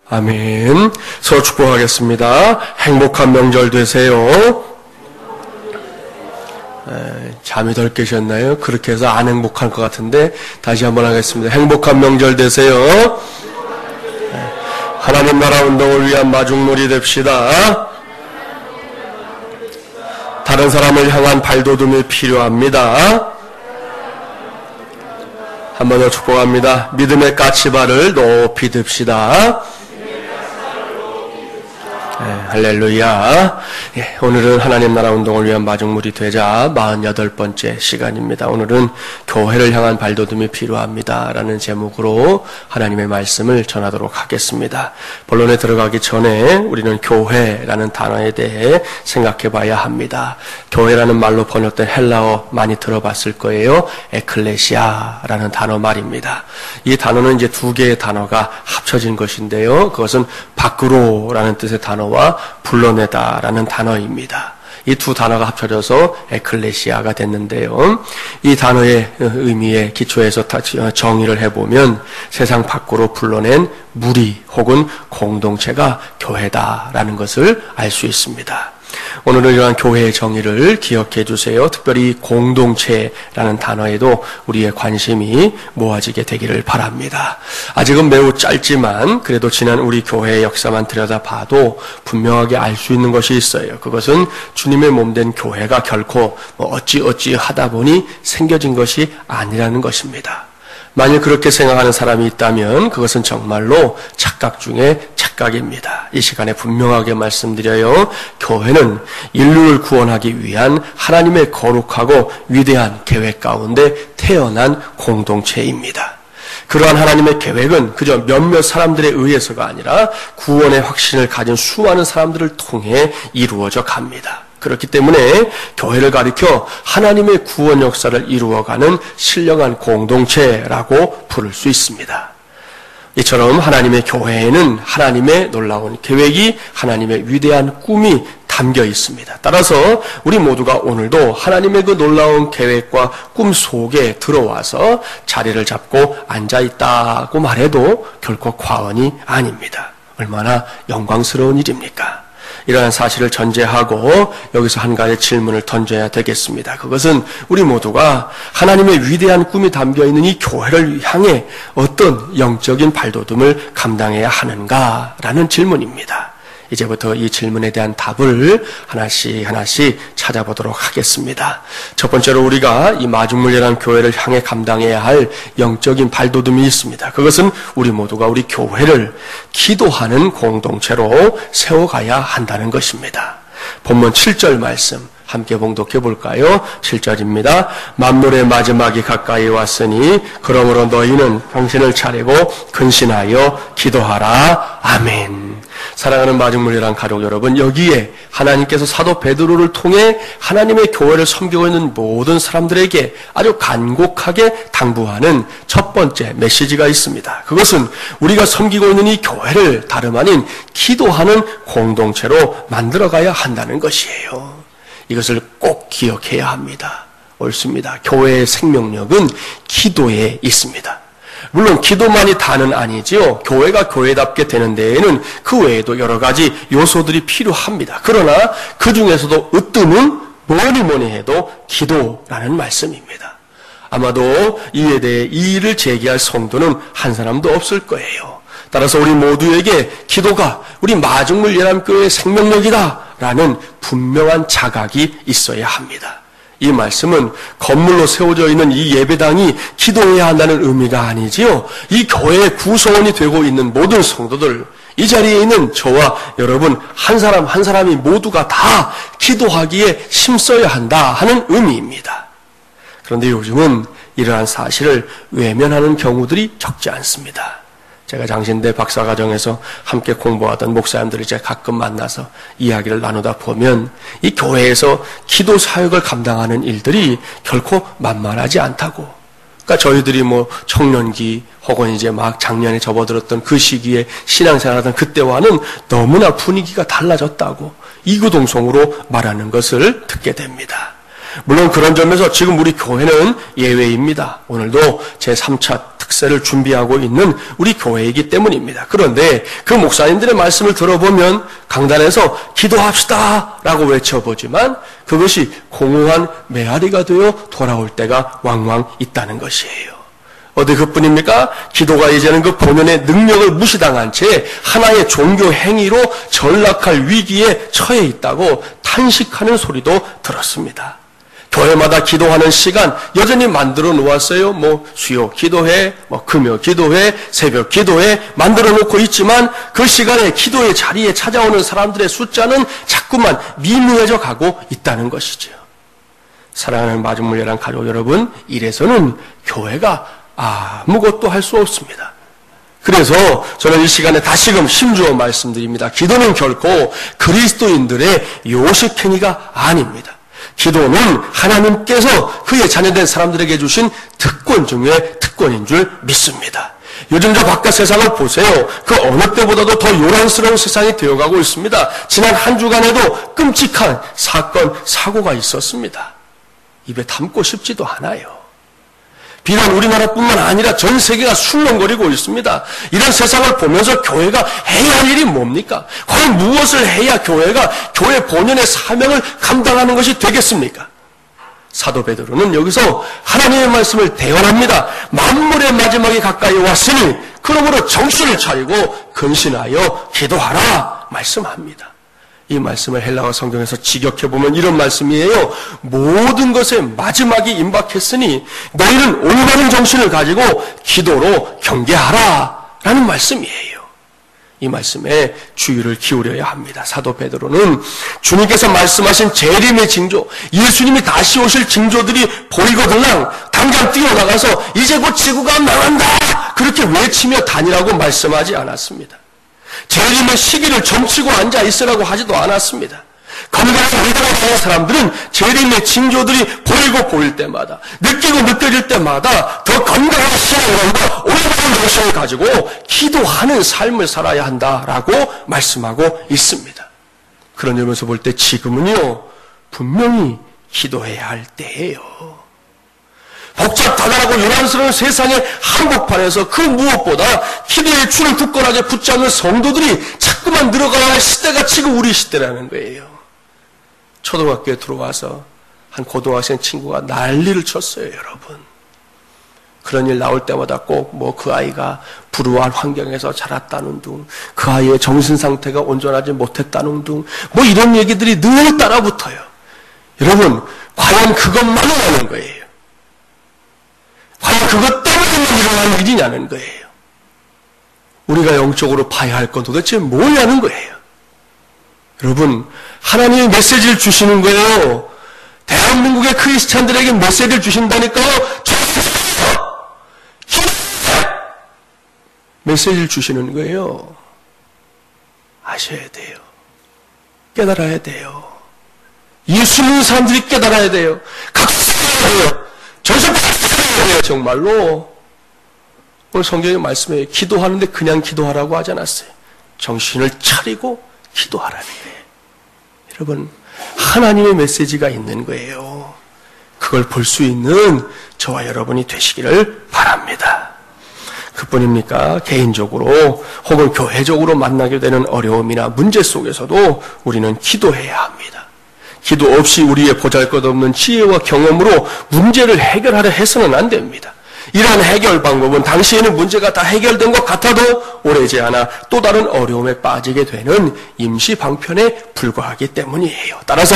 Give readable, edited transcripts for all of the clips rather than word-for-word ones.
아멘. 서로 축복하겠습니다. 행복한 명절 되세요. 잠이 덜 깨셨나요? 그렇게 해서 안 행복할 것 같은데 다시 한번 하겠습니다. 행복한 명절 되세요. 하나님 나라 운동을 위한 마중물이 됩시다. 다른 사람을 향한 발돋움이 필요합니다. 한 번 더 축복합니다. 믿음의 까치발을 높이 듭시다. 할렐루야. 오늘은 하나님 나라 운동을 위한 마중물이 되자 48번째 시간입니다. 오늘은 교회를 향한 발돋움이 필요합니다 라는 제목으로 하나님의 말씀을 전하도록 하겠습니다. 본론에 들어가기 전에 우리는 교회라는 단어에 대해 생각해 봐야 합니다. 교회라는 말로 번역된 헬라어 많이 들어봤을 거예요. 에클레시아라는 단어 말입니다. 이 단어는 이제 두 개의 단어가 합쳐진 것인데요. 그것은 밖으로라는 뜻의 단어와 불러내다라는 단어입니다. 이 두 단어가 합쳐져서 에클레시아가 됐는데요. 이 단어의 의미에 기초해서 정의를 해보면 세상 밖으로 불러낸 무리 혹은 공동체가 교회다라는 것을 알 수 있습니다. 오늘은 이러한 교회의 정의를 기억해 주세요. 특별히 공동체라는 단어에도 우리의 관심이 모아지게 되기를 바랍니다. 아직은 매우 짧지만 그래도 지난 우리 교회의 역사만 들여다봐도 분명하게 알 수 있는 것이 있어요. 그것은 주님의 몸된 교회가 결코 어찌 하다 보니 생겨진 것이 아니라는 것입니다. 만일 그렇게 생각하는 사람이 있다면 그것은 정말로 착각 중에 착각입니다. 이 시간에 분명하게 말씀드려요. 교회는 인류를 구원하기 위한 하나님의 거룩하고 위대한 계획 가운데 태어난 공동체입니다. 그러한 하나님의 계획은 그저 몇몇 사람들에 의해서가 아니라 구원의 확신을 가진 수많은 사람들을 통해 이루어져 갑니다. 그렇기 때문에 교회를 가리켜 하나님의 구원 역사를 이루어가는 신령한 공동체라고 부를 수 있습니다. 이처럼 하나님의 교회에는 하나님의 놀라운 계획이, 하나님의 위대한 꿈이 담겨 있습니다. 따라서 우리 모두가 오늘도 하나님의 그 놀라운 계획과 꿈 속에 들어와서 자리를 잡고 앉아있다고 말해도 결코 과언이 아닙니다. 얼마나 영광스러운 일입니까? 이러한 사실을 전제하고 여기서 한 가지 질문을 던져야 되겠습니다. 그것은 우리 모두가 하나님의 위대한 꿈이 담겨있는 이 교회를 향해 어떤 영적인 발돋움을 감당해야 하는가라는 질문입니다. 이제부터 이 질문에 대한 답을 하나씩 찾아보도록 하겠습니다. 첫 번째로 우리가 이 마중물이라는 교회를 향해 감당해야 할 영적인 발돋움이 있습니다. 그것은 우리 모두가 우리 교회를 기도하는 공동체로 세워가야 한다는 것입니다. 본문 7절 말씀 함께 봉독해 볼까요? 7절입니다. 만물의 마지막이 가까이 왔으니 그러므로 너희는 정신을 차리고 근신하여 기도하라. 아멘. 사랑하는 마중물이란 가족 여러분, 여기에 하나님께서 사도 베드로를 통해 하나님의 교회를 섬기고 있는 모든 사람들에게 아주 간곡하게 당부하는 첫 번째 메시지가 있습니다. 그것은 우리가 섬기고 있는 이 교회를 다름 아닌 기도하는 공동체로 만들어가야 한다는 것이에요. 이것을 꼭 기억해야 합니다. 옳습니다. 교회의 생명력은 기도에 있습니다. 물론 기도만이 다는 아니지요. 교회가 교회답게 되는 데에는 그 외에도 여러 가지 요소들이 필요합니다. 그러나 그 중에서도 으뜸은 뭐니 해도 기도라는 말씀입니다. 아마도 이에 대해 이의를 제기할 성도는 한 사람도 없을 거예요. 따라서 우리 모두에게 기도가 우리 마중물 예람교회의 생명력이다 라는 분명한 자각이 있어야 합니다. 이 말씀은 건물로 세워져 있는 이 예배당이 기도해야 한다는 의미가 아니지요. 이 교회의 구성원이 되고 있는 모든 성도들, 이 자리에 있는 저와 여러분 한 사람 한 사람이 모두가 다 기도하기에 힘써야 한다 하는 의미입니다. 그런데 요즘은 이러한 사실을 외면하는 경우들이 적지 않습니다. 제가 장신대 박사과정에서 함께 공부하던 목사님들을 이제 가끔 만나서 이야기를 나누다 보면 이 교회에서 기도 사역을 감당하는 일들이 결코 만만하지 않다고. 그러니까 저희들이 청년기 혹은 이제 막 작년에 접어들었던 그 시기에 신앙생활하던 그때와는 너무나 분위기가 달라졌다고 이구동성으로 말하는 것을 듣게 됩니다. 물론 그런 점에서 지금 우리 교회는 예외입니다. 오늘도 제3차 특세를 준비하고 있는 우리 교회이기 때문입니다. 그런데 그 목사님들의 말씀을 들어보면 강단에서 기도합시다 라고 외쳐보지만 그것이 공허한 메아리가 되어 돌아올 때가 왕왕 있다는 것이에요. 어디 그뿐입니까? 기도가 이제는 그 본연의 능력을 무시당한 채 하나의 종교 행위로 전락할 위기에 처해 있다고 탄식하는 소리도 들었습니다. 교회마다 기도하는 시간 여전히 만들어 놓았어요. 수요 기도회, 금요 기도회, 새벽 기도회 만들어 놓고 있지만 그 시간에 기도의 자리에 찾아오는 사람들의 숫자는 자꾸만 미미해져 가고 있다는 것이죠. 사랑하는 마중물려랑 가족 여러분, 이래서는 교회가 아무것도 할 수 없습니다. 그래서 저는 이 시간에 다시금 힘주어 말씀드립니다. 기도는 결코 그리스도인들의 요식행위가 아닙니다. 기도는 하나님께서 그의 자녀된 사람들에게 주신 특권 중에 특권인 줄 믿습니다. 요즘 저 바깥 세상을 보세요. 그 어느 때보다도 더 요란스러운 세상이 되어가고 있습니다. 지난 한 주간에도 끔찍한 사건, 사고가 있었습니다. 입에 담고 싶지도 않아요. 비단 우리나라뿐만 아니라 전 세계가 술렁거리고 있습니다. 이런 세상을 보면서 교회가 해야 할 일이 뭡니까? 과연 무엇을 해야 교회가 교회 본연의 사명을 감당하는 것이 되겠습니까? 사도 베드로는 여기서 하나님의 말씀을 대언합니다. 만물의 마지막이 가까이 왔으니 그러므로 정신을 차리고 근신하여 기도하라 말씀합니다. 이 말씀을 헬라어 성경에서 직역해보면 이런 말씀이에요. 모든 것에 마지막이 임박했으니 너희는 올바른 정신을 가지고 기도로 경계하라 라는 말씀이에요. 이 말씀에 주의를 기울여야 합니다. 사도 베드로는 주님께서 말씀하신 재림의 징조, 예수님이 다시 오실 징조들이 보이거들랑 당장 뛰어나가서 이제 곧 지구가 망한다 그렇게 외치며 다니라고 말씀하지 않았습니다. 재림의 시기를 점치고 앉아 있으라고 하지도 않았습니다. 건강하게 믿어가는 사람들은 재림의 징조들이 보이고 보일 때마다, 느끼고 느껴질 때마다 더 건강한 신앙과 올바른 정신을 가지고 기도하는 삶을 살아야 한다라고 말씀하고 있습니다. 그런 점에서 볼 때 지금은요, 분명히 기도해야 할 때예요. 복잡하다고 요란스러운 세상의 한복판에서 그 무엇보다 기도의 줄을 굳건하게 붙잡는 성도들이 자꾸만 늘어가야 할 시대가 지금 우리 시대라는 거예요. 초등학교에 들어와서 한 고등학생 친구가 난리를 쳤어요, 여러분. 그런 일 나올 때마다 꼭 그 아이가 불우한 환경에서 자랐다는 둥, 그 아이의 정신 상태가 온전하지 못했다는 둥, 이런 얘기들이 늘 따라붙어요. 여러분, 과연 그것만을 하는 거예요. 과연 그것 때문에만 일어나는 일이냐는 거예요. 우리가 영적으로 봐야 할 건 도대체 뭐냐는 거예요. 여러분, 하나님이 메시지를 주시는 거예요. 대한민국의 크리스찬들에게 메시지를 주신다니까요. 메시지를 주시는 거예요. 아셔야 돼요. 깨달아야 돼요. 예수 믿는 사람들이 깨달아야 돼요. 각성해야 돼요. 정말로 오늘 성경의 말씀에 기도하는데 그냥 기도하라고 하지 않았어요. 정신을 차리고 기도하라는 거예요. 여러분, 하나님의 메시지가 있는 거예요. 그걸 볼 수 있는 저와 여러분이 되시기를 바랍니다. 그뿐입니까? 개인적으로 혹은 교회적으로 만나게 되는 어려움이나 문제 속에서도 우리는 기도해야 합니다. 기도 없이 우리의 보잘것없는 지혜와 경험으로 문제를 해결하려 해서는 안 됩니다. 이러한 해결 방법은 당시에는 문제가 다 해결된 것 같아도 오래지 않아 또 다른 어려움에 빠지게 되는 임시 방편에 불과하기 때문이에요. 따라서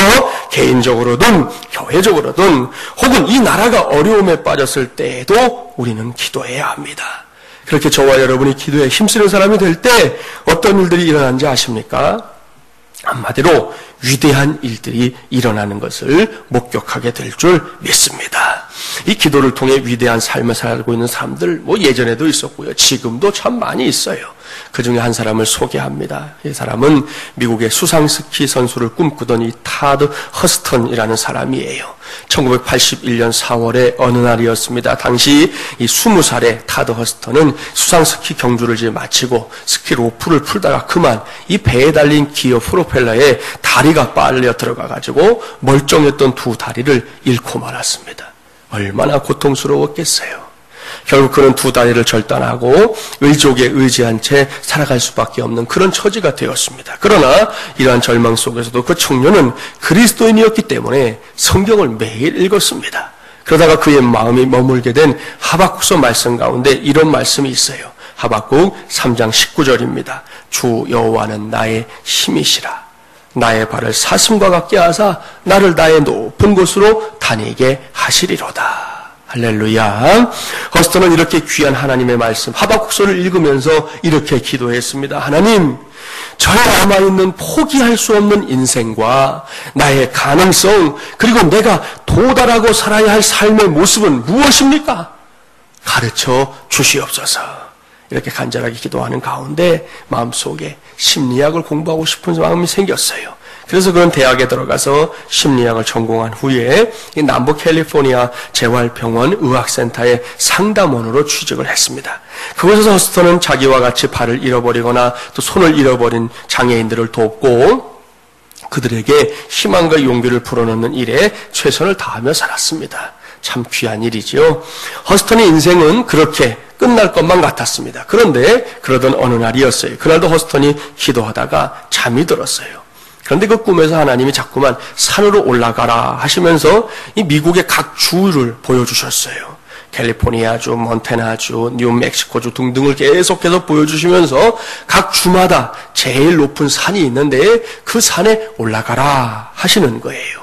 개인적으로든 교회적으로든 혹은 이 나라가 어려움에 빠졌을 때에도 우리는 기도해야 합니다. 그렇게 저와 여러분이 기도에 힘쓰는 사람이 될 때 어떤 일들이 일어나는지 아십니까? 한마디로 위대한 일들이 일어나는 것을 목격하게 될 줄 믿습니다. 이 기도를 통해 위대한 삶을 살고 있는 사람들 예전에도 있었고요. 지금도 참 많이 있어요. 그 중에 한 사람을 소개합니다. 이 사람은 미국의 수상스키 선수를 꿈꾸던 이 타드 허스턴이라는 사람이에요. 1981년 4월의 어느 날이었습니다. 당시 이 20살의 타드 허스턴은 수상스키 경주를 이제 마치고 스키 로프를 풀다가 그만 이 배에 달린 기어 프로펠러에 다리가 빨려 들어가가지고 멀쩡했던 두 다리를 잃고 말았습니다. 얼마나 고통스러웠겠어요. 결국 그는 두 다리를 절단하고 의족에 의지한 채 살아갈 수밖에 없는 그런 처지가 되었습니다. 그러나 이러한 절망 속에서도 그 청년은 그리스도인이었기 때문에 성경을 매일 읽었습니다. 그러다가 그의 마음이 머물게 된 하박국서 말씀 가운데 이런 말씀이 있어요. 하박국 3장 19절입니다. 주 여호와는 나의 힘이시라. 나의 발을 사슴과 같게 하사 나를 나의 높은 곳으로 다니게 하시리로다. 할렐루야. 허스턴은 이렇게 귀한 하나님의 말씀 하박국서를 읽으면서 이렇게 기도했습니다. 하나님, 저의 남아있는 포기할 수 없는 인생과 나의 가능성, 그리고 내가 도달하고 살아야 할 삶의 모습은 무엇입니까? 가르쳐 주시옵소서. 이렇게 간절하게 기도하는 가운데 마음속에 심리학을 공부하고 싶은 마음이 생겼어요. 그래서 그런 대학에 들어가서 심리학을 전공한 후에 이 남부 캘리포니아 재활병원 의학센터의 상담원으로 취직을 했습니다. 그곳에서 허스턴은 자기와 같이 발을 잃어버리거나 또 손을 잃어버린 장애인들을 돕고 그들에게 희망과 용기를 불어넣는 일에 최선을 다하며 살았습니다. 참 귀한 일이지요. 허스턴의 인생은 그렇게 끝날 것만 같았습니다. 그런데 그러던 어느 날이었어요. 그날도 허스턴이 기도하다가 잠이 들었어요. 그런데 그 꿈에서 하나님이 자꾸만 산으로 올라가라 하시면서 이 미국의 각 주를 보여주셨어요. 캘리포니아주, 몬태나주, 뉴멕시코주 등등을 계속해서 보여주시면서 각 주마다 제일 높은 산이 있는데 그 산에 올라가라 하시는 거예요.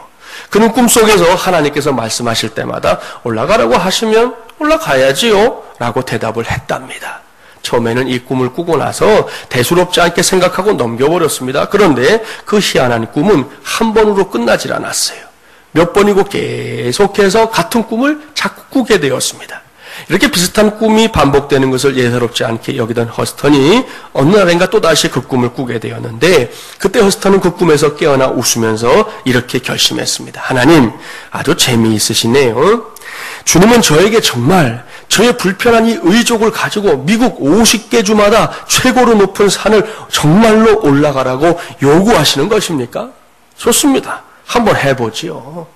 그는 꿈속에서 하나님께서 말씀하실 때마다 올라가라고 하시면 올라가야지요 라고 대답을 했답니다. 처음에는 이 꿈을 꾸고 나서 대수롭지 않게 생각하고 넘겨버렸습니다. 그런데 그 희한한 꿈은 한 번으로 끝나질 않았어요. 몇 번이고 계속해서 같은 꿈을 자꾸 꾸게 되었습니다. 이렇게 비슷한 꿈이 반복되는 것을 예사롭지 않게 여기던 허스턴이 어느 날인가 또다시 그 꿈을 꾸게 되었는데 그때 허스턴은 그 꿈에서 깨어나 웃으면서 이렇게 결심했습니다. 하나님, 아주 재미있으시네요. 주님은 저에게 정말 저의 불편한 이 의족을 가지고 미국 50개 주마다 최고로 높은 산을 정말로 올라가라고 요구하시는 것입니까? 좋습니다. 한번 해보지요.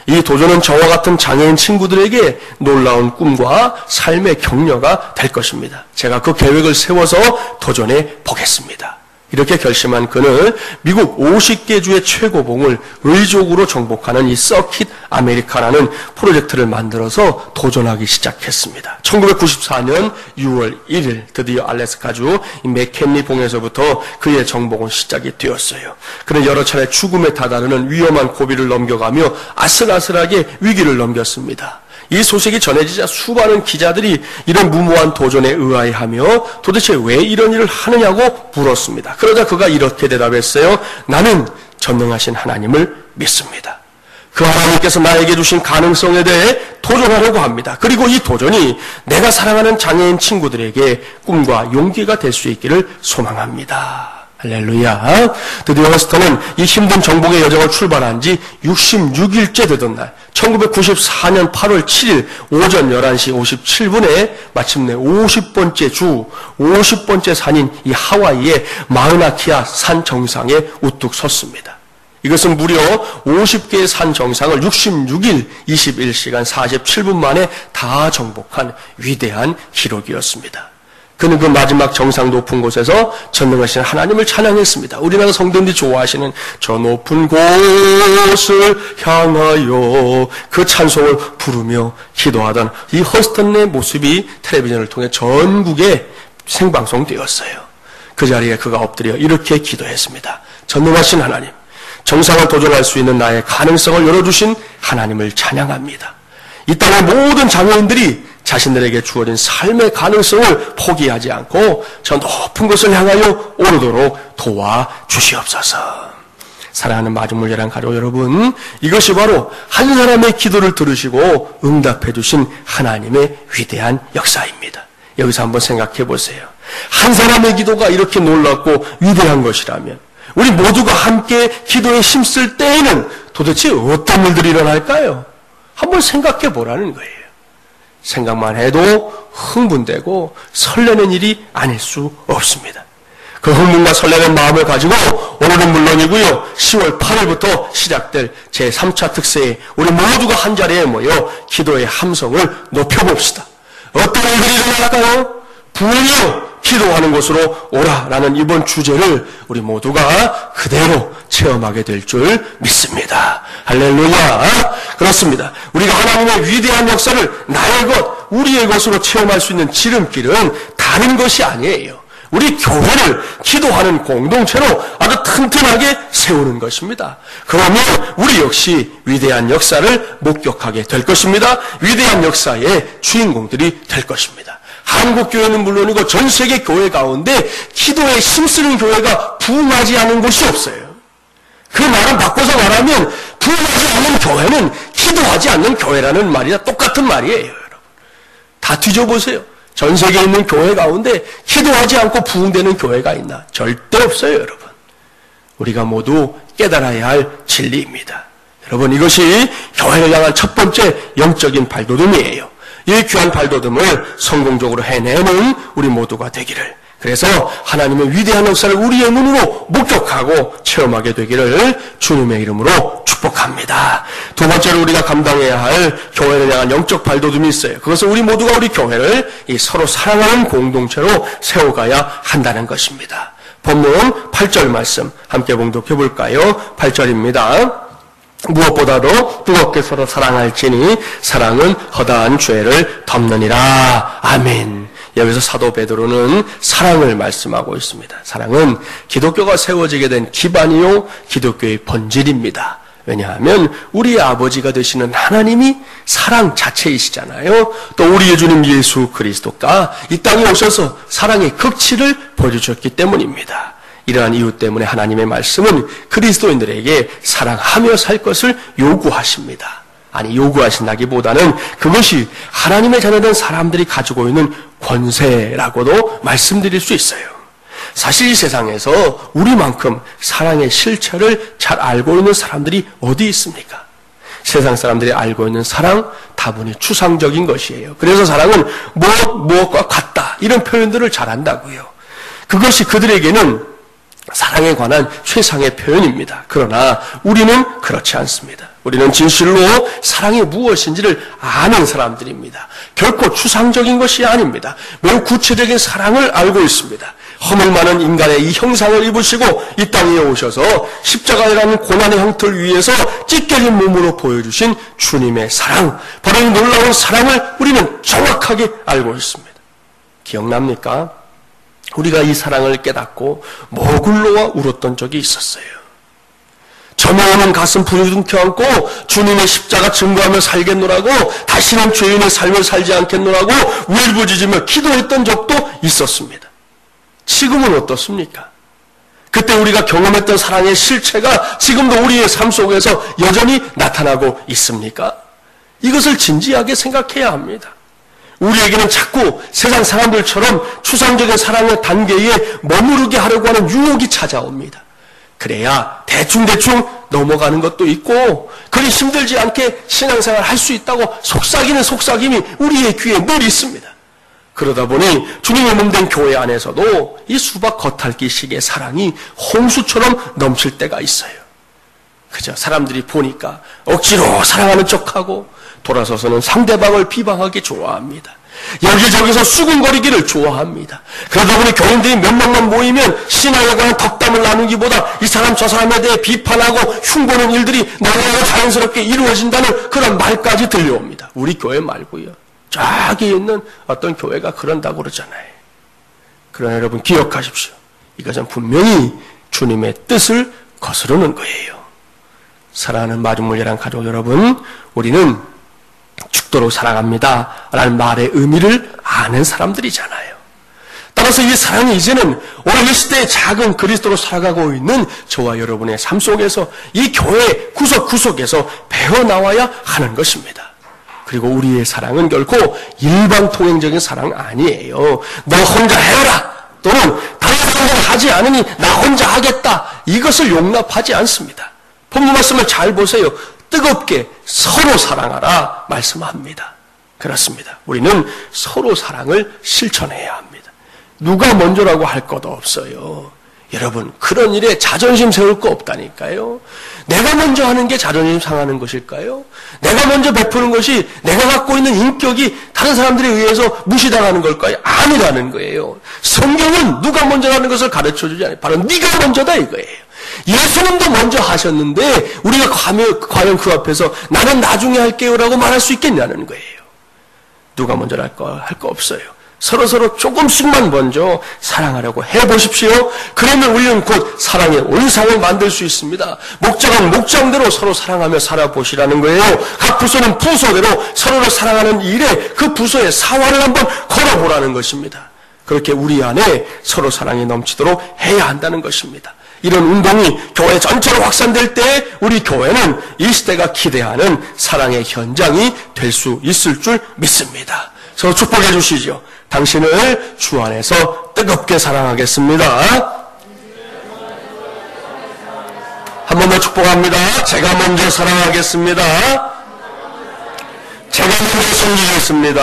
이 도전은 저와 같은 장애인 친구들에게 놀라운 꿈과 삶의 격려가 될 것입니다. 제가 그 계획을 세워서 도전해 보겠습니다. 이렇게 결심한 그는 미국 50개 주의 최고봉을 의족으로 정복하는 이 서킷 아메리카라는 프로젝트를 만들어서 도전하기 시작했습니다. 1994년 6월 1일 드디어 알래스카주 맥켄리 봉에서부터 그의 정복은 시작이 되었어요. 그는 여러 차례 죽음에 다다르는 위험한 고비를 넘겨가며 아슬아슬하게 위기를 넘겼습니다. 이 소식이 전해지자 수많은 기자들이 이런 무모한 도전에 의아해하며 도대체 왜 이런 일을 하느냐고 물었습니다. 그러자 그가 이렇게 대답했어요. 나는 전능하신 하나님을 믿습니다. 그 하나님께서 나에게 주신 가능성에 대해 도전하려고 합니다. 그리고 이 도전이 내가 사랑하는 장애인 친구들에게 꿈과 용기가 될 수 있기를 소망합니다. 할렐루야. 드디어 허스턴은 이 힘든 정복의 여정을 출발한 지 66일째 되던 날 1994년 8월 7일 오전 11시 57분에 마침내 50번째 주 50번째 산인 이 하와이의 마우나키아 산 정상에 우뚝 섰습니다. 이것은 무려 50개의 산 정상을 66일 21시간 47분 만에 다 정복한 위대한 기록이었습니다. 그는 그 마지막 정상 높은 곳에서 전능하신 하나님을 찬양했습니다. 우리나라 성도들이 좋아하시는 저 높은 곳을 향하여 그 찬송을 부르며 기도하던 이 허스턴의 모습이 텔레비전을 통해 전국에 생방송되었어요. 그 자리에 그가 엎드려 이렇게 기도했습니다. 전능하신 하나님, 정상을 도전할 수 있는 나의 가능성을 열어주신 하나님을 찬양합니다. 이 땅의 모든 장애인들이 자신들에게 주어진 삶의 가능성을 포기하지 않고 저 높은 곳을 향하여 오르도록 도와주시옵소서. 사랑하는 마중물예랑 가족 여러분, 이것이 바로 한 사람의 기도를 들으시고 응답해 주신 하나님의 위대한 역사입니다. 여기서 한번 생각해 보세요. 한 사람의 기도가 이렇게 놀랍고 위대한 것이라면 우리 모두가 함께 기도에 힘쓸 때에는 도대체 어떤 일들이 일어날까요? 한번 생각해 보라는 거예요. 생각만 해도 흥분되고 설레는 일이 아닐 수 없습니다. 그 흥분과 설레는 마음을 가지고 오늘은 물론이고요, 10월 8일부터 시작될 제3차 특세에 우리 모두가 한자리에 모여 기도의 함성을 높여봅시다. 어떤 일들이 일어날까요? 부흥이요 기도하는 곳으로 오라라는 이번 주제를 우리 모두가 그대로 체험하게 될 줄 믿습니다. 할렐루야. 그렇습니다. 우리가 하나님의 위대한 역사를 나의 것, 우리의 것으로 체험할 수 있는 지름길은 다른 것이 아니에요. 우리 교회를 기도하는 공동체로 아주 튼튼하게 세우는 것입니다. 그러면 우리 역시 위대한 역사를 목격하게 될 것입니다. 위대한 역사의 주인공들이 될 것입니다. 한국교회는 물론이고 전 세계 교회 가운데 기도에 힘쓰는 교회가 부흥하지 않은 곳이 없어요. 그 말은 바꿔서 말하면 부흥하지 않는 교회는 기도하지 않는 교회라는 말이나 똑같은 말이에요. 여러분. 다 뒤져보세요. 전 세계에 있는 교회 가운데 기도하지 않고 부흥되는 교회가 있나? 절대 없어요, 여러분. 우리가 모두 깨달아야 할 진리입니다. 여러분, 이것이 교회를 향한 첫 번째 영적인 발돋움이에요. 이 귀한 발돋움을 성공적으로 해내는 우리 모두가 되기를, 그래서 하나님의 위대한 역사를 우리의 눈으로 목격하고 체험하게 되기를 주님의 이름으로 축복합니다. 두 번째로 우리가 감당해야 할 교회를 향한 영적 발돋움이 있어요. 그것은 우리 모두가 우리 교회를 서로 사랑하는 공동체로 세워가야 한다는 것입니다. 본문 8절 말씀 함께 봉독해 볼까요? 8절입니다. 무엇보다도 뜨겁게 서로 사랑할지니 사랑은 허다한 죄를 덮느니라. 아멘. 여기서 사도 베드로는 사랑을 말씀하고 있습니다. 사랑은 기독교가 세워지게 된 기반이요 기독교의 본질입니다. 왜냐하면 우리의 아버지가 되시는 하나님이 사랑 자체이시잖아요. 또 우리의 주님 예수 그리스도가 이 땅에 오셔서 사랑의 극치를 보여주셨기 때문입니다. 이러한 이유 때문에 하나님의 말씀은 그리스도인들에게 사랑하며 살 것을 요구하십니다. 아니, 요구하신다기보다는 그것이 하나님의 자녀된 사람들이 가지고 있는 권세라고도 말씀드릴 수 있어요. 사실 이 세상에서 우리만큼 사랑의 실체를 잘 알고 있는 사람들이 어디 있습니까? 세상 사람들이 알고 있는 사랑, 다분히 추상적인 것이에요. 그래서 사랑은 무엇과 같다, 이런 표현들을 잘 한다고요. 그것이 그들에게는 사랑에 관한 최상의 표현입니다. 그러나 우리는 그렇지 않습니다. 우리는 진실로 사랑이 무엇인지를 아는 사람들입니다. 결코 추상적인 것이 아닙니다. 매우 구체적인 사랑을 알고 있습니다. 허물 많은 인간의 이 형상을 입으시고 이 땅에 오셔서 십자가라는 고난의 형틀 위에서 찢겨진 몸으로 보여주신 주님의 사랑, 바로 이 놀라운 사랑을 우리는 정확하게 알고 있습니다. 기억납니까? 우리가 이 사랑을 깨닫고 목을 놓아 울었던 적이 있었어요. 저명하는 가슴 부둥켜 안고 주님의 십자가 증거하며 살겠노라고, 다시는 죄인의 삶을 살지 않겠노라고 울부짖으며 기도했던 적도 있었습니다. 지금은 어떻습니까? 그때 우리가 경험했던 사랑의 실체가 지금도 우리의 삶 속에서 여전히 나타나고 있습니까? 이것을 진지하게 생각해야 합니다. 우리에게는 자꾸 세상 사람들처럼 추상적인 사랑의 단계에 머무르게 하려고 하는 유혹이 찾아옵니다. 그래야 대충대충 넘어가는 것도 있고, 그리 힘들지 않게 신앙생활 할 수 있다고 속삭이는 속삭임이 우리의 귀에 늘 있습니다. 그러다 보니 주님의 몸된 교회 안에서도 이 수박 겉핥기식의 사랑이 홍수처럼 넘칠 때가 있어요. 그죠? 사람들이 보니까 억지로 사랑하는 척하고 돌아서서는 상대방을 비방하기 좋아합니다. 여기저기서 수군거리기를 좋아합니다. 그러다 보니 교인들이 몇 명만 모이면 신앙에 관한 덕담을 나누기보다 이 사람 저 사람에 대해 비판하고 흉보는 일들이 너무나 자연스럽게 이루어진다는 그런 말까지 들려옵니다. 우리 교회 말고요, 저기 있는 어떤 교회가 그런다고 그러잖아요. 그러나 여러분 기억하십시오. 이것은 분명히 주님의 뜻을 거스르는 거예요. 사랑하는 마중물이란 가족 여러분, 우리는 죽도록 사랑합니다 라는 말의 의미를 아는 사람들이잖아요. 따라서 이 사랑이 이제는 오늘 이 시대의 작은 그리스도로 살아가고 있는 저와 여러분의 삶 속에서 이 교회 구석구석에서 배어나와야 하는 것입니다. 그리고 우리의 사랑은 결코 일방통행적인 사랑 아니에요. 너 혼자 해라 또는 다른 사람들은 하지 않으니 나 혼자 하겠다. 이것을 용납하지 않습니다. 본문 말씀을 잘 보세요. 뜨겁게 서로 사랑하라 말씀합니다. 그렇습니다. 우리는 서로 사랑을 실천해야 합니다. 누가 먼저라고 할 것도 없어요. 여러분, 그런 일에 자존심 세울 거 없다니까요. 내가 먼저 하는 게 자존심 상하는 것일까요? 내가 먼저 베푸는 것이 내가 갖고 있는 인격이 다른 사람들에 의해서 무시당하는 걸까요? 아니라는 거예요. 성경은 누가 먼저 하는 것을 가르쳐주지 않아요. 바로 네가 먼저다 이거예요. 예수님도 먼저 하셨는데 우리가 과연 그 앞에서 나는 나중에 할게요라고 말할 수 있겠냐는 거예요. 누가 먼저 할 거 없어요. 서로서로 조금씩만 먼저 사랑하려고 해보십시오. 그러면 우리는 곧 사랑의 온상을 만들 수 있습니다. 목장은 목장대로 서로 사랑하며 살아보시라는 거예요. 각 부서는 부서대로 서로를 사랑하는 일에 그 부서의 사활을 한번 걸어보라는 것입니다. 그렇게 우리 안에 서로 사랑이 넘치도록 해야 한다는 것입니다. 이런 운동이 교회 전체로 확산될 때 우리 교회는 이 시대가 기대하는 사랑의 현장이 될 수 있을 줄 믿습니다. 서로 축복해 주시죠. 당신을 주 안에서 뜨겁게 사랑하겠습니다. 한 번 더 축복합니다. 제가 먼저 사랑하겠습니다. 제가 먼저 섬기겠습니다.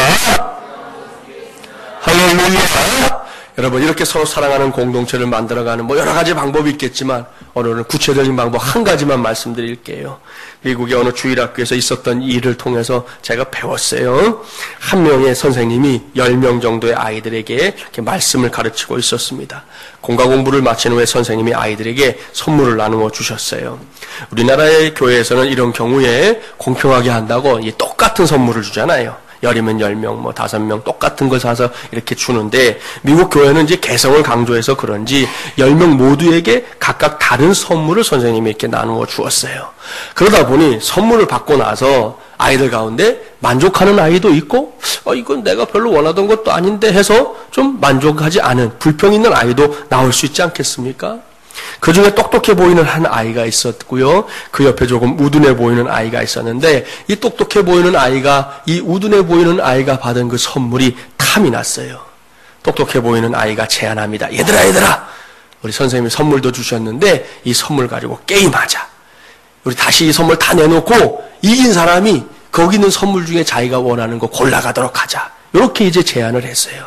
할렐루야. 여러분, 이렇게 서로 사랑하는 공동체를 만들어가는 여러 가지 방법이 있겠지만 오늘은 구체적인 방법 한 가지만 말씀드릴게요. 미국의 어느 주일학교에서 있었던 일을 통해서 제가 배웠어요. 한 명의 선생님이 10명 정도의 아이들에게 이렇게 말씀을 가르치고 있었습니다. 공과 공부를 마친 후에 선생님이 아이들에게 선물을 나누어 주셨어요. 우리나라의 교회에서는 이런 경우에 공평하게 한다고 똑같은 선물을 주잖아요. 10이면 10명, 5명 똑같은 걸 사서 이렇게 주는데 미국 교회는 이제 개성을 강조해서 그런지 10명 모두에게 각각 다른 선물을 선생님이 이렇게 나누어 주었어요. 그러다 보니 선물을 받고 나서 아이들 가운데 만족하는 아이도 있고 이건 내가 별로 원하던 것도 아닌데 해서 좀 만족하지 않은 불평 있는 아이도 나올 수 있지 않겠습니까? 그 중에 똑똑해 보이는 한 아이가 있었고요. 그 옆에 조금 우둔해 보이는 아이가 있었는데 이 똑똑해 보이는 아이가 이 우둔해 보이는 아이가 받은 그 선물이 탐이 났어요. 똑똑해 보이는 아이가 제안합니다. 얘들아 우리 선생님이 선물도 주셨는데 이 선물 가지고 게임하자. 우리 다시 이 선물 다 내놓고 이긴 사람이 거기 있는 선물 중에 자기가 원하는 거 골라가도록 하자. 이렇게 이제 제안을 했어요.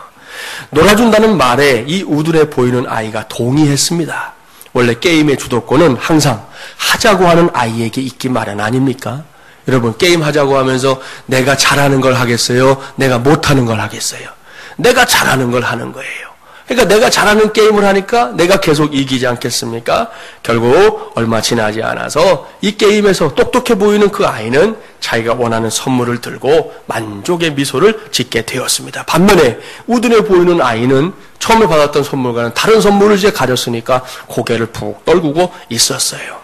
놀아준다는 말에 이 우둔해 보이는 아이가 동의했습니다. 원래 게임의 주도권은 항상 하자고 하는 아이에게 있기 마련 아닙니까? 여러분, 게임 하자고 하면서 내가 잘하는 걸 하겠어요? 내가 못하는 걸 하겠어요? 내가 잘하는 걸 하는 거예요. 그러니까 내가 잘하는 게임을 하니까 내가 계속 이기지 않겠습니까? 결국 얼마 지나지 않아서 이 게임에서 똑똑해 보이는 그 아이는 자기가 원하는 선물을 들고 만족의 미소를 짓게 되었습니다. 반면에 우둔해 보이는 아이는 처음에 받았던 선물과는 다른 선물을 이제 가졌으니까 고개를 푹 떨구고 있었어요.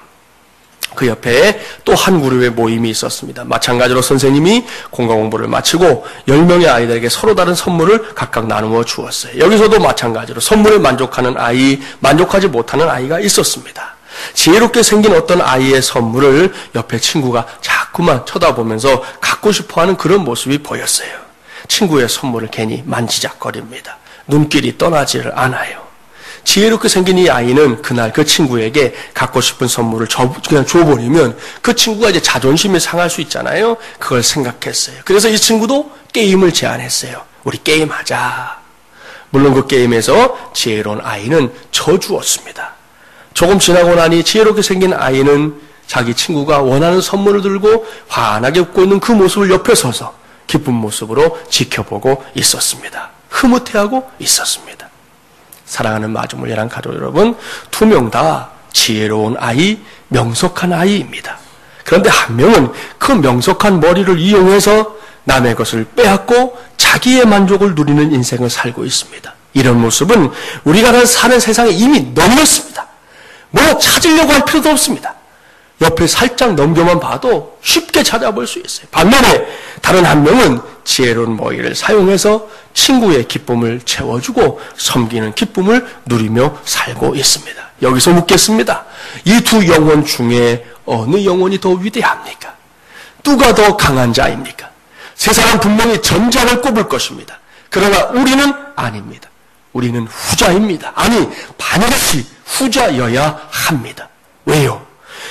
그 옆에 또 한 그룹의 모임이 있었습니다. 마찬가지로 선생님이 공과 공부를 마치고 10명의 아이들에게 서로 다른 선물을 각각 나누어 주었어요. 여기서도 마찬가지로 선물에 만족하는 아이, 만족하지 못하는 아이가 있었습니다. 지혜롭게 생긴 어떤 아이의 선물을 옆에 친구가 자꾸만 쳐다보면서 갖고 싶어하는 그런 모습이 보였어요. 친구의 선물을 괜히 만지작거립니다. 눈길이 떠나지를 않아요. 지혜롭게 생긴 이 아이는 그날 그 친구에게 갖고 싶은 선물을 그냥 줘버리면 그 친구가 이제 자존심이 상할 수 있잖아요. 그걸 생각했어요. 그래서 이 친구도 게임을 제안했어요. 우리 게임하자. 물론 그 게임에서 지혜로운 아이는 져주었습니다. 조금 지나고 나니 지혜롭게 생긴 아이는 자기 친구가 원하는 선물을 들고 환하게 웃고 있는 그 모습을 옆에 서서 기쁜 모습으로 지켜보고 있었습니다. 흐뭇해하고 있었습니다. 사랑하는 마중물예랑 가족 여러분, 두 명 다 지혜로운 아이, 명석한 아이입니다. 그런데 한 명은 그 명석한 머리를 이용해서 남의 것을 빼앗고 자기의 만족을 누리는 인생을 살고 있습니다. 이런 모습은 우리가 사는 세상에 이미 넘었습니다. 뭐 찾으려고 할 필요도 없습니다. 옆에 살짝 넘겨만 봐도 쉽게 찾아볼 수 있어요. 반면에 다른 한 명은 지혜로운 머리를 사용해서 친구의 기쁨을 채워주고 섬기는 기쁨을 누리며 살고 있습니다. 여기서 묻겠습니다. 이 두 영혼 중에 어느 영혼이 더 위대합니까? 누가 더 강한 자입니까? 세상은 분명히 전자를 꼽을 것입니다. 그러나 우리는 아닙니다. 우리는 후자입니다. 아니, 반드시 후자여야 합니다. 왜요?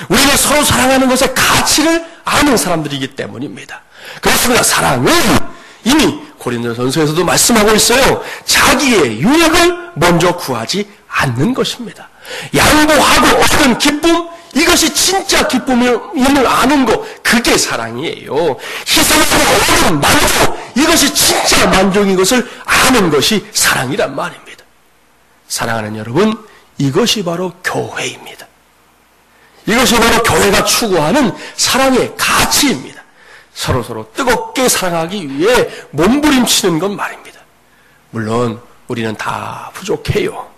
우리는 서로 사랑하는 것의 가치를 아는 사람들이기 때문입니다. 그렇습니다. 사랑은 이미 고린도전서에서도 말씀하고 있어요. 자기의 유익을 먼저 구하지 않는 것입니다. 양보하고 얻은 기쁨, 이것이 진짜 기쁨임을 아는 것, 그게 사랑이에요. 희생하고 얻은 만족, 이것이 진짜 만족인 것을 아는 것이 사랑이란 말입니다. 사랑하는 여러분, 이것이 바로 교회입니다. 이것이 바로 교회가 추구하는 사랑의 가치입니다. 서로서로 뜨겁게 사랑하기 위해 몸부림치는 건 말입니다. 물론 우리는 다 부족해요.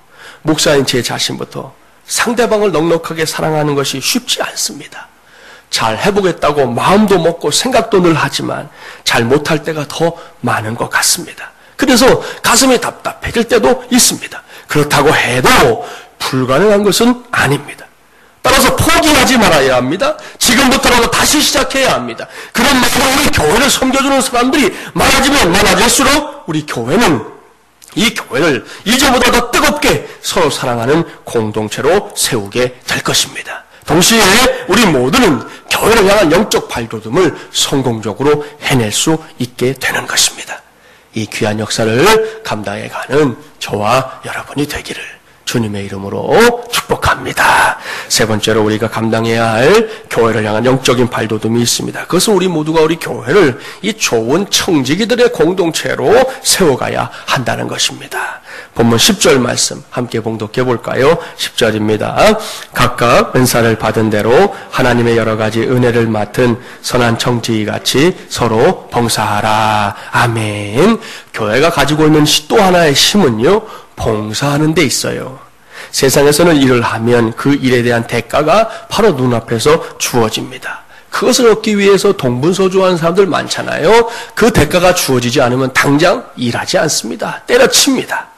목사인 제 자신부터 상대방을 넉넉하게 사랑하는 것이 쉽지 않습니다. 잘 해보겠다고 마음도 먹고 생각도 늘 하지만 잘 못할 때가 더 많은 것 같습니다. 그래서 가슴이 답답해질 때도 있습니다. 그렇다고 해도 불가능한 것은 아닙니다. 따라서 포기하지 말아야 합니다. 지금부터라도 다시 시작해야 합니다. 그런 마음으로 우리 교회를 섬겨주는 사람들이 많아지면 많아질수록 우리 교회는 이 교회를 이전보다 더 뜨겁게 서로 사랑하는 공동체로 세우게 될 것입니다. 동시에 우리 모두는 교회를 향한 영적 발돋움을 성공적으로 해낼 수 있게 되는 것입니다. 이 귀한 역사를 감당해가는 저와 여러분이 되기를 주님의 이름으로 축복합니다. 세 번째로 우리가 감당해야 할 교회를 향한 영적인 발돋움이 있습니다. 그것은 우리 모두가 우리 교회를 이 좋은 청지기들의 공동체로 세워가야 한다는 것입니다. 본문 10절 말씀 함께 봉독해 볼까요? 10절입니다. 각각 은사를 받은 대로 하나님의 여러 가지 은혜를 맡은 선한 청지기같이 서로 봉사하라. 아멘. 교회가 가지고 있는 또 하나의 힘은요, 봉사하는 데 있어요. 세상에서는 일을 하면 그 일에 대한 대가가 바로 눈앞에서 주어집니다. 그것을 얻기 위해서 동분서주하는 사람들 많잖아요. 그 대가가 주어지지 않으면 당장 일하지 않습니다. 때려칩니다.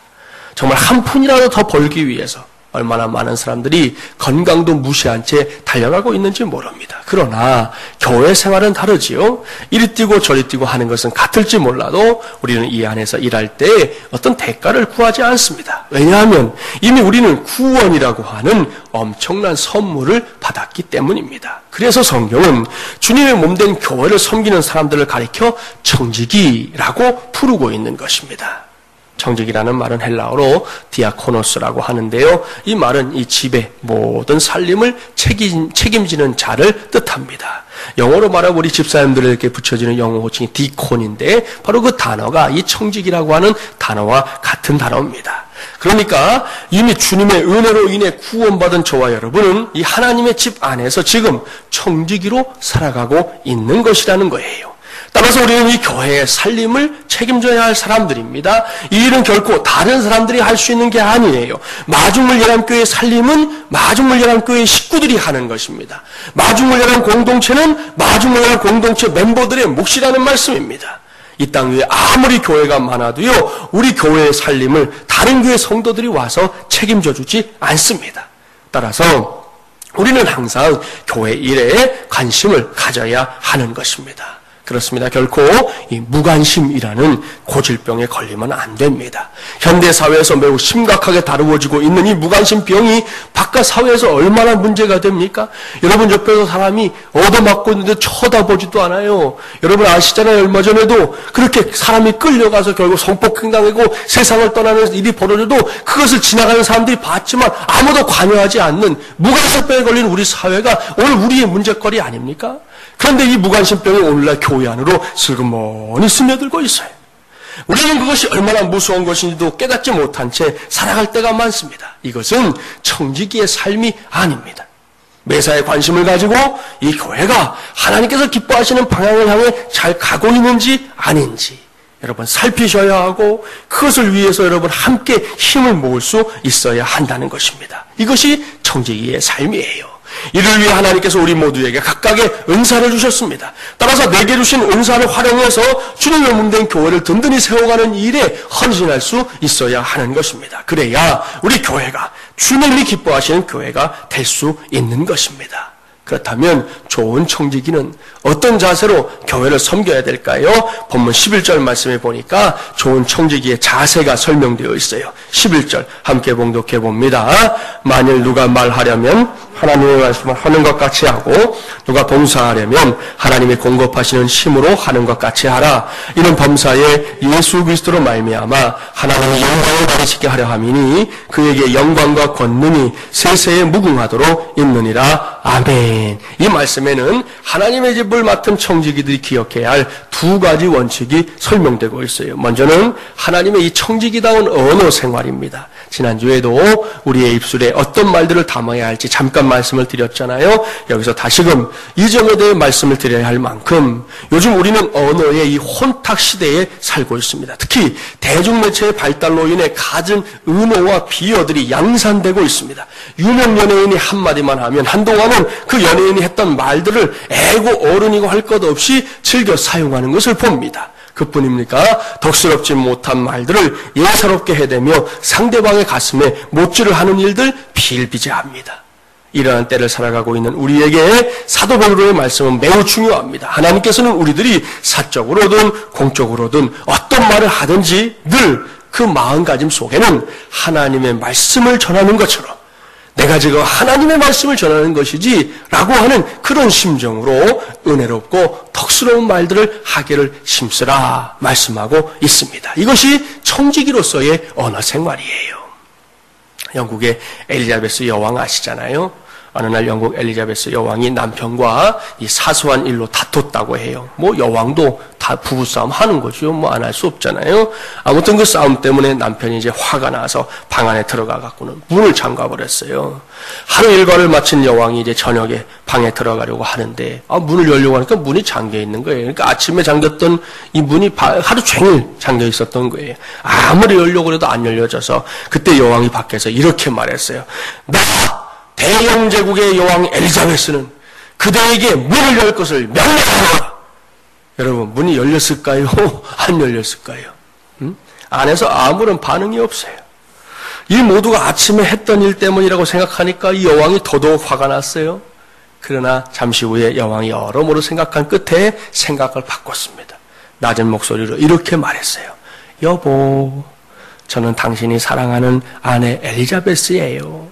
정말 한 푼이라도 더 벌기 위해서 얼마나 많은 사람들이 건강도 무시한 채 달려가고 있는지 모릅니다. 그러나 교회 생활은 다르지요. 이리 뛰고 저리 뛰고 하는 것은 같을지 몰라도 우리는 이 안에서 일할 때 어떤 대가를 구하지 않습니다. 왜냐하면 이미 우리는 구원이라고 하는 엄청난 선물을 받았기 때문입니다. 그래서 성경은 주님의 몸된 교회를 섬기는 사람들을 가리켜 청지기라고 부르고 있는 것입니다. 청지기라는 말은 헬라어로 디아코노스라고 하는데요. 이 말은 이 집의 모든 살림을 책임지는 자를 뜻합니다. 영어로 말하면 우리 집사님들에게 붙여지는 영어 호칭이 디콘인데 바로 그 단어가 이 청지기라고 하는 단어와 같은 단어입니다. 그러니까 이미 주님의 은혜로 인해 구원받은 저와 여러분은 이 하나님의 집 안에서 지금 청지기로 살아가고 있는 것이라는 거예요. 따라서 우리는 이 교회의 살림을 책임져야 할 사람들입니다. 이 일은 결코 다른 사람들이 할 수 있는 게 아니에요. 마중물 예람교회의 살림은 마중물 예람교회의 식구들이 하는 것입니다. 마중물 예람 공동체는 마중물 예람 공동체 멤버들의 몫이라는 말씀입니다. 이 땅 위에 아무리 교회가 많아도요, 우리 교회의 살림을 다른 교회 성도들이 와서 책임져 주지 않습니다. 따라서 우리는 항상 교회 일에 관심을 가져야 하는 것입니다. 그렇습니다. 결코 이 무관심이라는 고질병에 걸리면 안 됩니다. 현대사회에서 매우 심각하게 다루어지고 있는 이 무관심병이 바깥 사회에서 얼마나 문제가 됩니까? 여러분 옆에서 사람이 얻어맞고 있는데 쳐다보지도 않아요. 여러분 아시잖아요. 얼마 전에도 그렇게 사람이 끌려가서 결국 성폭행당하고 세상을 떠나는 일이 벌어져도 그것을 지나가는 사람들이 봤지만 아무도 관여하지 않는 무관심병에 걸린 우리 사회가 오늘 우리의 문제거리 아닙니까? 그런데 이 무관심병이 오늘날 교회 안으로 슬그머니 스며들고 있어요. 우리는 그것이 얼마나 무서운 것인지도 깨닫지 못한 채 살아갈 때가 많습니다. 이것은 청지기의 삶이 아닙니다. 매사에 관심을 가지고 이 교회가 하나님께서 기뻐하시는 방향을 향해 잘 가고 있는지 아닌지 여러분 살피셔야 하고 그것을 위해서 여러분 함께 힘을 모을 수 있어야 한다는 것입니다. 이것이 청지기의 삶이에요. 이를 위해 하나님께서 우리 모두에게 각각의 은사를 주셨습니다. 따라서 내게 주신 은사를 활용해서 주님의 몸된 교회를 든든히 세워가는 일에 헌신할 수 있어야 하는 것입니다. 그래야 우리 교회가 주님이 기뻐하시는 교회가 될 수 있는 것입니다. 그렇다면 좋은 청지기는 어떤 자세로 교회를 섬겨야 될까요? 본문 11절 말씀에 보니까 좋은 청지기의 자세가 설명되어 있어요. 11절 함께 봉독해 봅니다. 만일 누가 말하려면 하나님의 말씀을 하는 것 같이 하고 누가 봉사하려면 하나님의 공급하시는 힘으로 하는 것 같이 하라. 이는 범사에 예수 그리스도로 말미암아 하나님의 영광을 받으시게 하려 함이니 그에게 영광과 권능이 세세에 무궁하도록 있느니라. 아멘. 이 말씀에는 하나님의 집을 맡은 청지기들이 기억해야 할 두 가지 원칙이 설명되고 있어요. 먼저는 하나님의 이 청지기다운 언어 생활입니다. 지난주에도 우리의 입술에 어떤 말들을 담아야 할지 잠깐 말씀을 드렸잖아요. 여기서 다시금 이 점에 대해 말씀을 드려야 할 만큼 요즘 우리는 언어의 이 혼탁 시대에 살고 있습니다. 특히 대중매체의 발달로 인해 갖은 은어와 비어들이 양산되고 있습니다. 유명 연예인이 한마디만 하면 한동안은 그 연예인이 했던 말들을 애고 어른이고 할 것 없이 즐겨 사용하는 것을 봅니다. 그뿐입니까? 덕스럽지 못한 말들을 예사롭게 해대며 상대방의 가슴에 못질을 하는 일들 비일비재합니다. 이러한 때를 살아가고 있는 우리에게 사도 베드로의 말씀은 매우 중요합니다. 하나님께서는 우리들이 사적으로든 공적으로든 어떤 말을 하든지 늘 그 마음가짐 속에는 하나님의 말씀을 전하는 것처럼 내가 지금 하나님의 말씀을 전하는 것이지 라고 하는 그런 심정으로 은혜롭고 덕스러운 말들을 하기를 힘쓰라 말씀하고 있습니다. 이것이 청지기로서의 언어 생활이에요. 영국의 엘리자베스 여왕 아시잖아요. 어느 날 영국 엘리자베스 여왕이 남편과 이 사소한 일로 다퉜다고 해요. 뭐 여왕도 다 부부싸움 하는 거죠. 뭐 안 할 수 없잖아요. 아무튼 그 싸움 때문에 남편이 이제 화가 나서 방 안에 들어가 갖고는 문을 잠가 버렸어요. 하루 일과를 마친 여왕이 이제 저녁에 방에 들어가려고 하는데 문을 열려고 하니까 문이 잠겨 있는 거예요. 그러니까 아침에 잠겼던 이 문이 하루 종일 잠겨 있었던 거예요. 아무리 열려고 해도 안 열려져서 그때 여왕이 밖에서 이렇게 말했어요. 나 대영제국의 여왕 엘리자베스는 그대에게 문을 열 것을 명령하노라. 여러분, 문이 열렸을까요? 안 열렸을까요? 안에서 아무런 반응이 없어요. 이 모두가 아침에 했던 일 때문이라고 생각하니까 이 여왕이 더더욱 화가 났어요. 그러나 잠시 후에 여왕이 여러모로 생각한 끝에 생각을 바꿨습니다. 낮은 목소리로 이렇게 말했어요. 여보, 저는 당신이 사랑하는 아내 엘리자베스예요.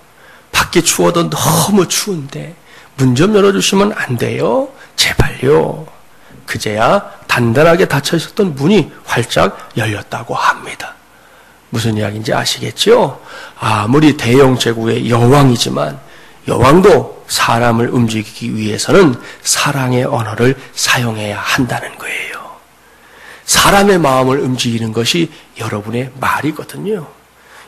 밖이 추워도 너무 추운데 문 좀 열어주시면 안 돼요? 제발요. 그제야 단단하게 닫혀 있었던 문이 활짝 열렸다고 합니다. 무슨 이야기인지 아시겠죠? 아무리 대영 제국의 여왕이지만 여왕도 사람을 움직이기 위해서는 사랑의 언어를 사용해야 한다는 거예요. 사람의 마음을 움직이는 것이 여러분의 말이거든요.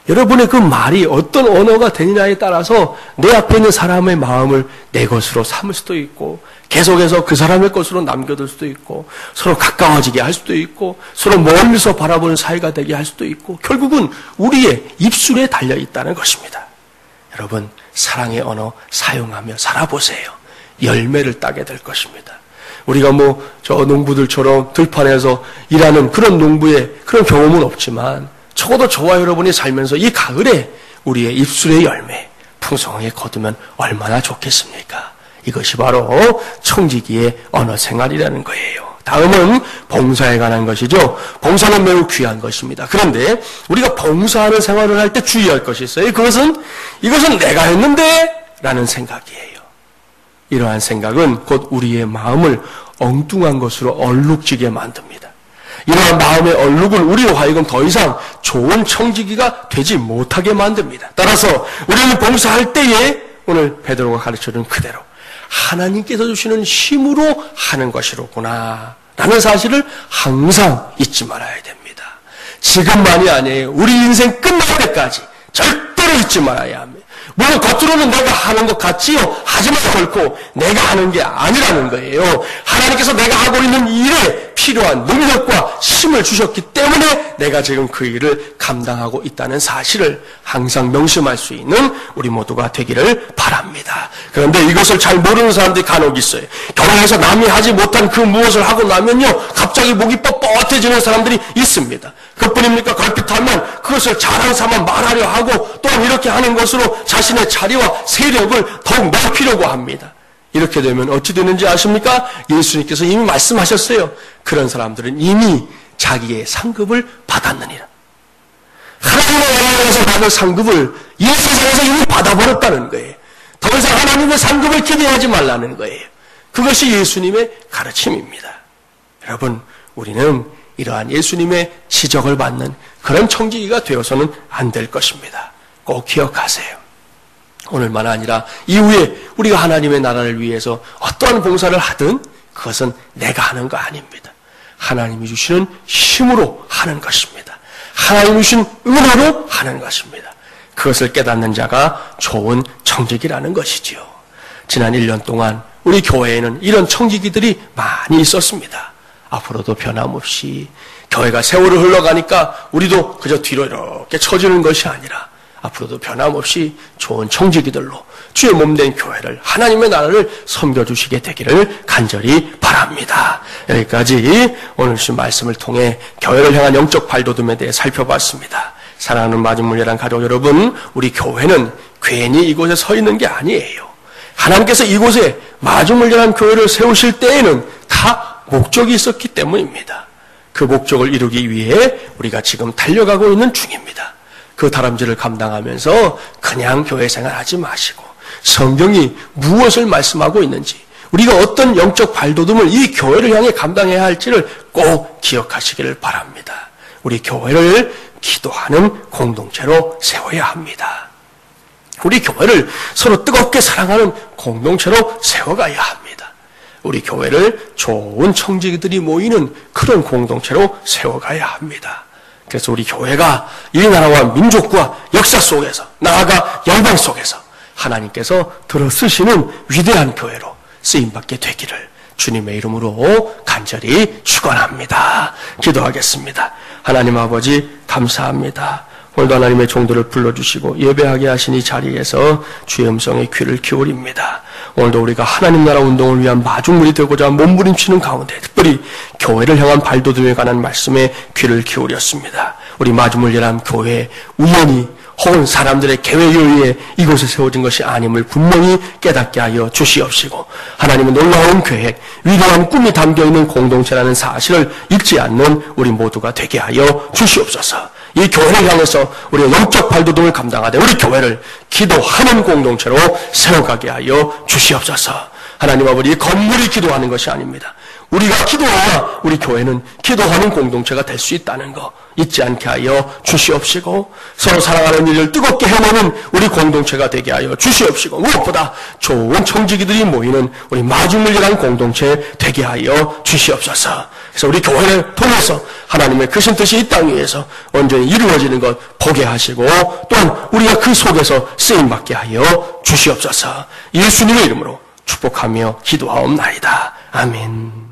여러분의 그 말이 어떤 언어가 되느냐에 따라서 내 앞에 있는 사람의 마음을 내 것으로 삼을 수도 있고 계속해서 그 사람의 것으로 남겨둘 수도 있고 서로 가까워지게 할 수도 있고 서로 멀리서 바라보는 사이가 되게 할 수도 있고 결국은 우리의 입술에 달려있다는 것입니다. 여러분, 사랑의 언어 사용하며 살아보세요. 열매를 따게 될 것입니다. 우리가 저 농부들처럼 들판에서 일하는 그런 농부의 그런 경험은 없지만 적어도 저와 여러분이 살면서 이 가을에 우리의 입술의 열매 풍성하게 거두면 얼마나 좋겠습니까? 이것이 바로 청지기의 언어 생활이라는 거예요. 다음은 봉사에 관한 것이죠. 봉사는 매우 귀한 것입니다. 그런데 우리가 봉사하는 생활을 할 때 주의할 것이 있어요. 이것은 내가 했는데 라는 생각이에요. 이러한 생각은 곧 우리의 마음을 엉뚱한 것으로 얼룩지게 만듭니다. 이러한 마음의 얼룩은 우리로 하여금 더 이상 좋은 청지기가 되지 못하게 만듭니다. 따라서 우리는 봉사할 때에 오늘 베드로가 가르쳐준 그대로 하나님께서 주시는 힘으로 하는 것이로구나 라는 사실을 항상 잊지 말아야 됩니다. 지금만이 아니에요. 우리 인생 끝날 때까지 절대로 잊지 말아야 합니다. 물론 겉으로는 내가 하는 것 같지요. 하지만 결코 내가 하는 게 아니라는 거예요. 하나님께서 내가 하고 있는 일에 필요한 능력과 힘을 주셨기 때문에 내가 지금 그 일을 감당하고 있다는 사실을 항상 명심할 수 있는 우리 모두가 되기를 바랍니다. 그런데 이것을 잘 모르는 사람들이 간혹 있어요. 교회에서 남이 하지 못한 그 무엇을 하고 나면요 갑자기 목이 뻣뻣해지는 사람들이 있습니다. 그뿐입니까? 걸핏하면 그것을 자랑 삼아 말하려 하고 또한 이렇게 하는 것으로 자신의 자리와 세력을 더욱 넓히려고 합니다. 이렇게 되면 어찌 되는지 아십니까? 예수님께서 이미 말씀하셨어요. 그런 사람들은 이미 자기의 상급을 받았느니라. 하나님의 나라에서 받을 상급을 이 세상에서 이미 받아버렸다는 거예요. 더 이상 하나님의 상급을 기대하지 말라는 거예요. 그것이 예수님의 가르침입니다. 여러분, 우리는 이러한 예수님의 지적을 받는 그런 청지기가 되어서는 안 될 것입니다. 꼭 기억하세요. 오늘만 아니라 이후에 우리가 하나님의 나라를 위해서 어떠한 봉사를 하든 그것은 내가 하는 거 아닙니다. 하나님이 주시는 힘으로 하는 것입니다. 하나님이 주신 은혜로 하는 것입니다. 그것을 깨닫는 자가 좋은 청지기라는 것이지요. 지난 1년 동안 우리 교회에는 이런 청지기들이 많이 있었습니다. 앞으로도 변함없이 교회가 세월을 흘러가니까 우리도 그저 뒤로 이렇게 처지는 것이 아니라 앞으로도 변함없이 좋은 청지기들로 주의 몸된 교회를, 하나님의 나라를 섬겨주시게 되기를 간절히 바랍니다. 여기까지 오늘 주신 말씀을 통해 교회를 향한 영적 발돋움에 대해 살펴봤습니다. 사랑하는 마중물예란 가족 여러분, 우리 교회는 괜히 이곳에 서 있는 게 아니에요. 하나님께서 이곳에 마중물예란 교회를 세우실 때에는 다 목적이 있었기 때문입니다. 그 목적을 이루기 위해 우리가 지금 달려가고 있는 중입니다. 그 다람쥐를 감당하면서 그냥 교회 생활하지 마시고 성경이 무엇을 말씀하고 있는지, 우리가 어떤 영적 발돋움을 이 교회를 향해 감당해야 할지를 꼭 기억하시기를 바랍니다. 우리 교회를 기도하는 공동체로 세워야 합니다. 우리 교회를 서로 뜨겁게 사랑하는 공동체로 세워가야 합니다. 우리 교회를 좋은 청지기들이 모이는 그런 공동체로 세워가야 합니다. 그래서 우리 교회가 이 나라와 민족과 역사 속에서, 나아가 영광 속에서 하나님께서 들어쓰시는 위대한 교회로 쓰임받게 되기를 주님의 이름으로 간절히 축원합니다. 기도하겠습니다. 하나님 아버지 감사합니다. 오늘도 하나님의 종들을 불러주시고 예배하게 하신 이 자리에서 주의 음성에 귀를 기울입니다. 오늘도 우리가 하나님 나라 운동을 위한 마중물이 되고자 몸부림치는 가운데 특별히 교회를 향한 발돋움에 관한 말씀에 귀를 기울였습니다. 우리 마중물이란 교회 우연히 혹은 사람들의 계획에 의해 이곳에 세워진 것이 아님을 분명히 깨닫게 하여 주시옵시고, 하나님의 놀라운 계획, 위대한 꿈이 담겨있는 공동체라는 사실을 잊지 않는 우리 모두가 되게 하여 주시옵소서. 이 교회를 향해서 우리의 영적 발돋움을 감당하되 우리 교회를 기도하는 공동체로 세워가게 하여 주시옵소서. 하나님 아버지, 건물이 기도하는 것이 아닙니다. 우리가 기도해야 우리 교회는 기도하는 공동체가 될 수 있다는 거 잊지 않게 하여 주시옵시고, 서로 사랑하는 일을 뜨겁게 해내는 우리 공동체가 되게 하여 주시옵시고, 무엇보다 좋은 청지기들이 모이는 우리 마중물이라는 공동체 되게 하여 주시옵소서. 그래서 우리 교회를 통해서 하나님의 크신 뜻이 이 땅 위에서 온전히 이루어지는 것 보게 하시고, 또한 우리가 그 속에서 쓰임받게 하여 주시옵소서. 예수님의 이름으로 축복하며 기도하옵나이다. 아멘.